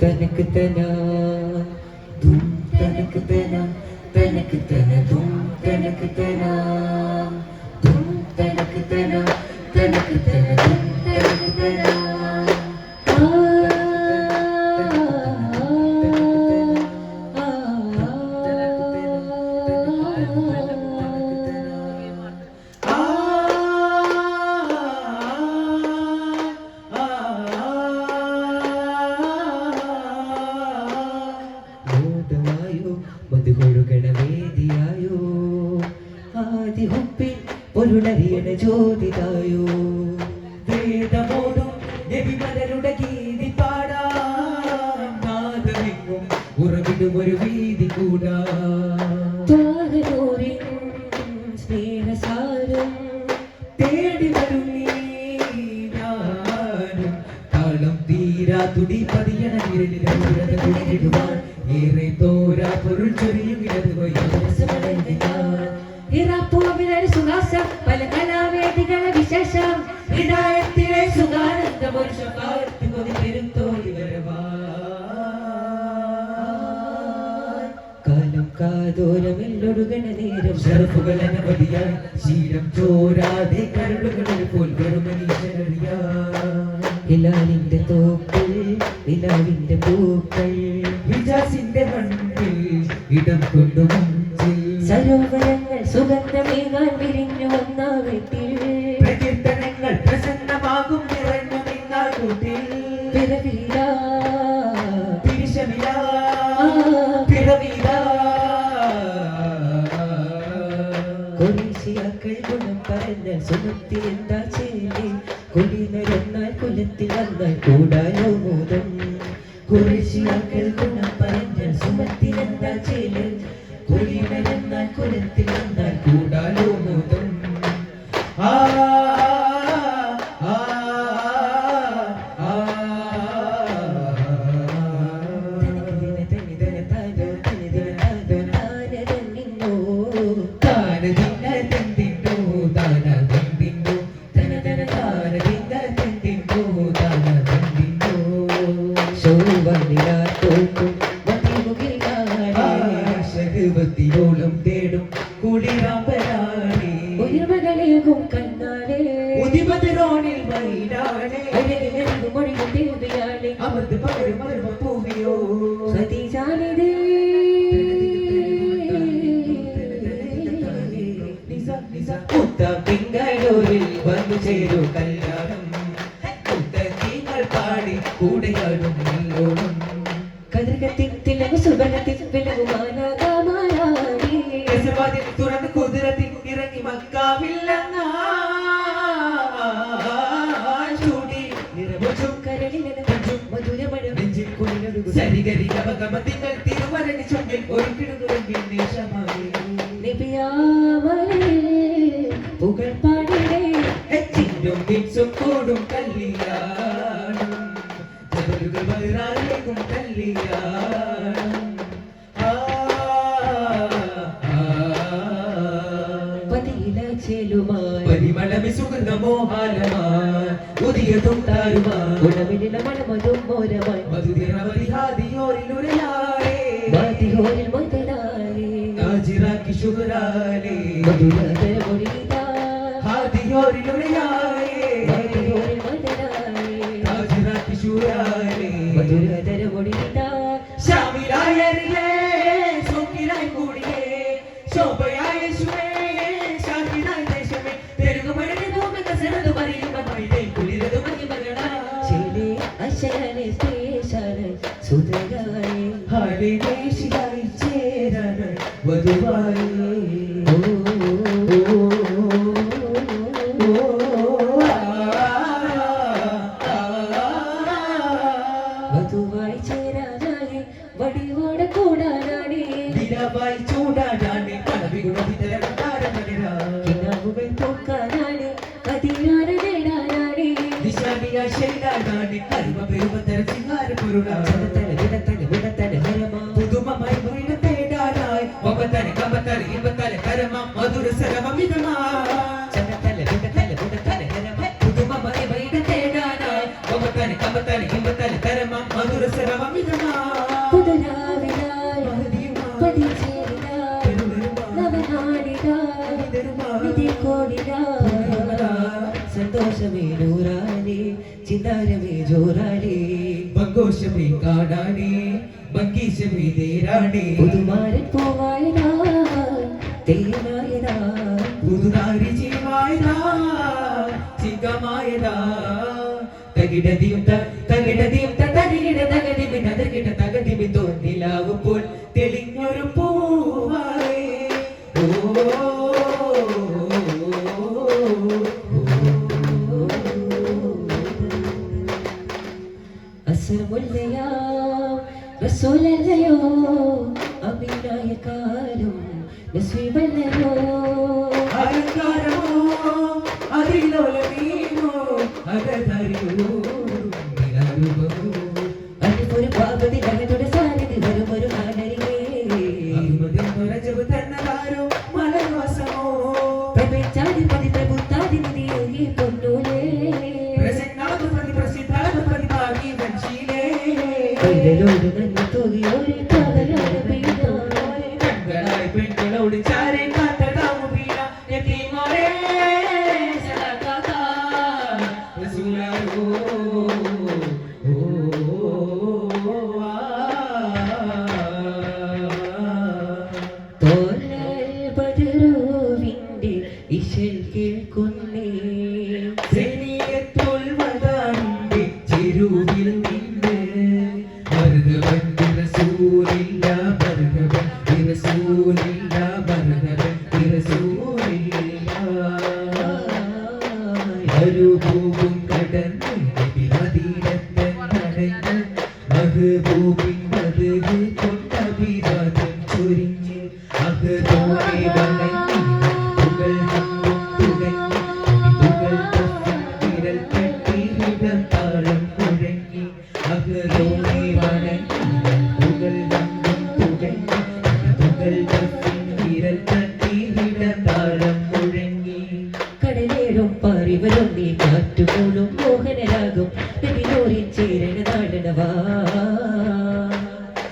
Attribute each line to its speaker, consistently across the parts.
Speaker 1: तनक तना धूम तनक तना तनक तना धूम तनक तना धूम तनक तना तनक तना धूम तनक तना മധുകൊഴുകണവേദിയായോ ആദിഹുപ്പിൽ പൊരുളറിയണ ജ്യോതിതായോ വേദമോടും നബിമലരുടെ ഗീതി പാടാം നാദമെങ്ങും ഉറവിടും ഒരു വീതി കൂടാ സ്നേഹസാരം തേടി വരും നീരാനും താളം തീരാ തുടി പതിയണ വിരലിടുവാൻ ഏറെ തോരാ പൊരുൾ ചൊരിയും സുഹാസം പല കലാവേദികളെ വിശേഷം ഹൃദയത്തിലെ സുഗാനന്ദം ഒരു ശഫാഅത്ത് കൊതിപ്പെരും തോഴി കാലം കാതോരമെല്ലൊടുകണ നേരം ഷറഫുകൾ അനവധിയായി ശീലം ചോരാതെ കരുളുകളിൽ പോൽ വെറുമനീശനറിയാ ഹിലാലിന്റെ തോപ്പിൽ നിലാവിന്റെ പൂക്കൾ ഹിജാസിന്റെ മണ്ണിൽ ഇടം കൊണ്ടു സരോവരങ്ങൾ സുഗന്ധമേകാൻ വിരിഞ്ഞു വന്ന വീട്ടിൽ പ്രകീർത്തനങ്ങൾ പ്രസന്നമാകും നിറഞ്ഞു നിന്നാ കൂട്ടിൽ പിറവിയിലാ തിരിശമിലാ പിറവിയിലാ കൊറീശിയാക്കൾ ഗുണം പറഞ്ഞ സുഖത്തിൽ എന്താ ചേലേ കുലിനരെന്നാൽ കുലത്തിൽ വന്നാൽ കൂടാനോ മോദം കൊറീശിയാക്കൾ ഗുണം പറഞ്ഞ സുഖത്തിൽ എന്താ ചേലേ കുലിനരെന്നാൽ കുലത്തിൽ വന്നാൽ കൂടാനോ മോദം ോളം തേടും കുളിരാമ്പരാണേ ഉയർമകളേകും കണ്ണാടേ ഉദിപതിരോണിൽ മൈനാടേ അഴകിലെന്തു മൊഴിയും ദേവിയാളേ അമൃത് പകരും മർമ്മ പൂവിയോ സതീജാനിതേ തിങ്കളൂരിൽ വന്നു ചേരൂ കല്യാണം കുത്തീങ്ങൾ പാടി കൂടെയാടും നല്ലോണം കതിർകത്തിലകു സുബലത്തിൽ വിലകുമാനാകാമാരാണി തുറന്ന് കുതിരത്തിൽ ഇറങ്ങി മക്കാവില്ലൂടി നിറമുഖം കരളിലും മധുരമഴ നെഞ്ചിൽ കുളിരൊഴുകും സരിഗരി ഗമഗമതിങ്ങൾ തിരുവരങ്ങി ചൊങ്കിൽ ഒരുക്കിടുന്നുവെങ്കിൽ നേശമായി നബിയാമലേ പുകൾ പാടിടേ ചിന്നും മിക്സും കൂടും കല്ലിയാടും ജബലുകൾ വൈറാലേകും കല്ലിയാടും പതിയില ചേലുമായി പരിമളമി സുഗന്ധമോഹാലമായി ഉദിയതും താരുമായി ഗുണമില്ല മണമതും മോരമായി മധുതിരവതി ഹാദിയോരിലുരയാരേ മാതിയോരിൽ മുതലാരേ നാജിറാക്കി ശുഹരാലേ മധുരതര മൊഴിതാ ഹാദിയോരിലുരയാരേ മാതിയോരിൽ മുതലാരേ നാജിറാക്കി ശുഹരാലേ മധുരതര മൊഴിതാ ശാമിലായരിയേ സോക്കിലായി കൂടിയേ ശോഭയായ ശുവേ ശാന്തിനായി ദേശമേ തെരുകുമഴി ഭൂമി കസരതു മറിയുമേ കുളിരതു മഹിമകളാ ചിലേ അശരനെ സ്പേശാനെ സുതരായി ഹരിദേശിയായി ചേരാൻ വധുവായി വധുവായി ചേരാനായി വടിയോടെ കൂടാനാണി ദിനവായി ചൂടാനാണ് കിനാവുകൾ പോക്കാനാണ് അതിനാണ് നേടാനാണ് ദിശാനിയായി ശൈലാനാണ് കരുമ പെരുമത്തര സിംഗാര പുതുമമായി വീട് തേടാനായി ഒമ്പത്തര കമ്പത്തര ഇമ്പത്തര കരമ മധുര സരമിതമാ പുതുമമായി വീട് തേടാനായി ഒമ്പത്തര കമ്പത്തര ഇമ്പത്തര കരമ മധുര സരമിതമാ ആകാശമേ നൂറാലേ ചിന്താരമേ ജോറാലേ
Speaker 2: ബങ്കോശമേ കാണാനേ ബങ്കീശമേ തേരാണേ
Speaker 1: പുതുമാരൻ പോവായനാ തേനായനാ
Speaker 2: പുതുനാരി ജീവായനാ ചിങ്കമായനാ തകിടതിയും തകിടതിയും തകിട തകതിമി നദകിട തകതിമി തോന്നിലാവുമ്പോൾ തെളിഞ്ഞൊരു പൂവായേ
Speaker 1: അസമുല്ലയാ റസൂലല്ലയോ അഭിനായ കാലം നസ്വീബല്ലയോ
Speaker 2: അലങ്കാരമോ അതിലോലമീനോ അകതറിയോ
Speaker 1: അതിപ്പൊരു പാപതി നഗതുടെ സാന്നിധി വരുമൊരു ആനരികേ
Speaker 2: അഭിമതിമൊരജവ് തന്നതാരോ മലർവസമോ
Speaker 1: പ്രപഞ്ചാധിപതി പ്രഭുത്താതി നിധിയോഗി പൊന്നൂലേ
Speaker 2: പ്രസന്നാധിപതി പ്രസിദ്ധാധിപതി ഭാഗി വഞ്ചീലേ
Speaker 1: കൈതലോട് നന്ദി തോകിയോരെ കാതലാണ് പെയ്തോ
Speaker 2: കണ്ണായി പെൺകളോട് ചാരേ കാത്തടാമു വീണ യതീമോരേ സദാകാത റസൂലാരോ
Speaker 1: ബദറുവിന്റെ ഇശൽ കേൾക്കുന്നേ
Speaker 2: സെനിയത്തുൽവദാന്റെ ചെരുവിൽ നിന്ന് മർഹബൻ റസൂലില്ല മർഹബൻ റസൂലില്ല മർഹബൻ റസൂലില്ല അരുഭൂവും കടന്ന് നബി മദീനത്തെ നടന്ന് മഹബൂബിൻ മദഹ് കൊണ്ടഭിവാദം ചൊരിഞ്ഞ് അഹദോനെ വണങ്ങി പുകൾ ഹംദും തുടങ്ങി പുകൾ തഫിൻ വിരൽ തട്ടി ഹൃദയതാളം മുഴങ്ങി അഹദോനെ വണങ്ങി പുകൾ ഹംദും തുടങ്ങി പുകൾ തഫിൻ വിരൽ തട്ടി ഹൃദയതാളം മുഴങ്ങി
Speaker 1: കടലേറും പാറിവരും നീ കാറ്റുപോലും മോഹനരാകും നബിയോരിൻ ചേരണ നാടനവാ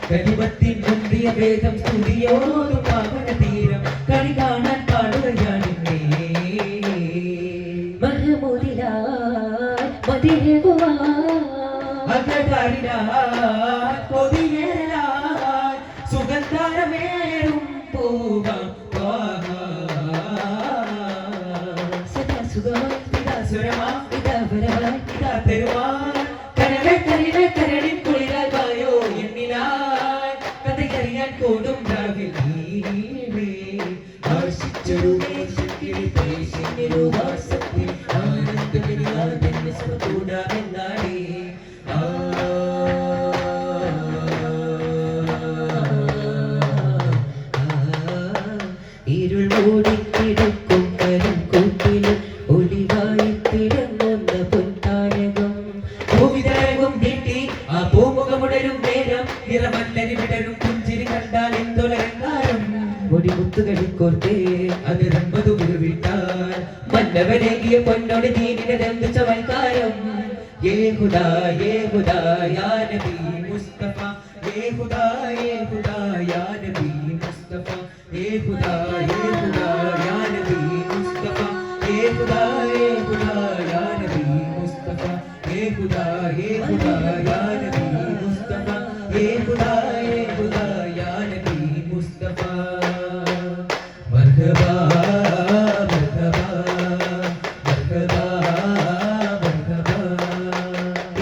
Speaker 2: കലിമത്തിൻ മുന്തിയ വേദം സ്തുതിയോടും പാവന തീരം കളി കാണാൻ പാടുകയാണിന്നേ
Speaker 1: മഹമൂദിലാൽ മദിഹുവാ
Speaker 2: അകതാരിലാൽ കൊതിയേലാൽ സുഗന്ധാരമേറും പൂവാം
Speaker 1: സദാ സുഖമായി
Speaker 2: സുരമാ
Speaker 1: ഇതാപരമായി
Speaker 2: ഇതാ തെരുവാൻ കരളിൻ കുളിരാൽ വായോ എന്നിലായി കഥയറിയാൻ കൂടും രാവിൽ നീവേ ആശിച്ചൊരു ദേശത്തിൽ പേശിനൊരു വാസത്തിൽ ആനന്ദമില്ലാതെ സമകൂടാമെന്നാടേ
Speaker 1: ഇരുൾ മൂടിക്കിടക്കും കരും കൂട്ടിൽ ഒളിവായി തിടങ്ങുന്ന പൊൻതാരകം
Speaker 2: ഭൂമിതരകും നീട്ടി ആ പൂമുഖമുടരും നേരം നിറമല്ലരി വിടരും പുഞ്ചിരി കണ്ടാൽ എന്തൊലരങ്ങാരം
Speaker 1: മുടിമുത്തുകളിൽ കോർത്തേ
Speaker 2: അത് രമ്പതു വിട്ടാൽ
Speaker 1: മന്നവനേകിയ പൊന്നോട് നീനിനെന്തു ചമൽക്കാരം
Speaker 2: യേഹുദാ യാ നബി മുസ്തഫ യേഹുദാ യാ നബി മുസ്തഫ യേഹുദാ യാ നബി മുസ്തഫ യേഹുദാ യാ നബി മുസ്തഫ യേഹുദാ യാ നബി മുസ്തഫ യേഹുദാ യാ നബി മുസ്തഫ മർഹബാ മർഹബാ മർഹബാ മർഹബാ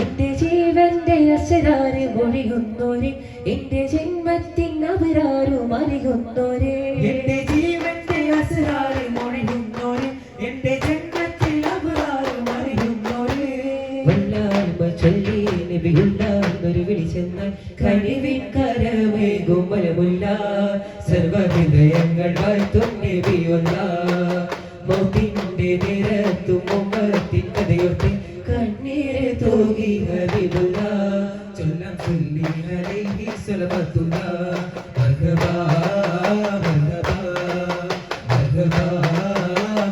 Speaker 1: എന്റെ ജീവന്റെ അസരാറ് മൊഴിയുന്നോരെ എന്റെ ജന്മത്തിൻ അവരാരും അറിയുന്നോരെ
Speaker 2: എന്റെ ജീവന്റെ അസരാറ് മൊഴിയുന്നോരെ എന്റെ ജന്മത്തിൽ അപരാറും അറിയുന്നോരെ
Speaker 1: വല്ലായ്മ ചൊല്ലി നബിയുള്ളൊരു വിളിച്ചെന്നാൽ കഴിവിൻ കരമേകും വലമുല്ല സർവഹൃദയങ്ങൾ വാഴ്ത്തും നബിയുള്ള മൗത്തിന്റെ നേരത്തും ഉമ്മത്തിൻ കഥയൊട്ടി കണ്ണീര് തൂകി ഹബീബുള്ള
Speaker 2: ചൊല്ലാം ചൊല്ലി അലൈഹി സ്വലവത്തുള്ള മർഹബാ മർഹബാ മർഹബാ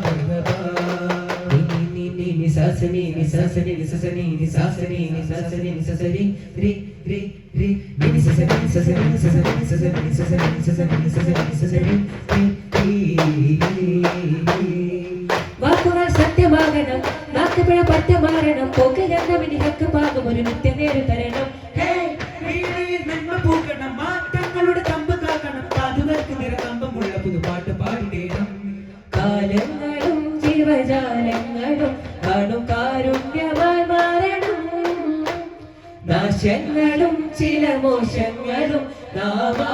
Speaker 2: മർഹബാ
Speaker 1: നിസാസനി നിസാസനി നിസസനി നിസാസനി നിസാസനി നിസസരി രി രി രി നിസസനി നിസസനി നിസസനി നിസസനി നിസസനി നിസസനി നിസസനി നിസസനി രി രി വാക്കുകൾ സത്യമാകണം വാക്ക്
Speaker 2: പച്ചപ്പുഴ പറ്റ മാറണം പോക്ക് രണ്ടമിനി ഹക്ക് പാകം ഒരു നിത്യനേരം തരണം നന്മ പൂക്കണം മാറ്റങ്ങളുടെ കമ്പ് കാക്കണം കാതുകൾക്ക് നിറകമ്പമുള്ള പുതുപാട്ട് പാടിടേണം കാലങ്ങളും ജീവജാലങ്ങളും കാണും കാരുണ്യമായി മാറണം നാശങ്ങളും ചില മോശങ്ങളും നാമാ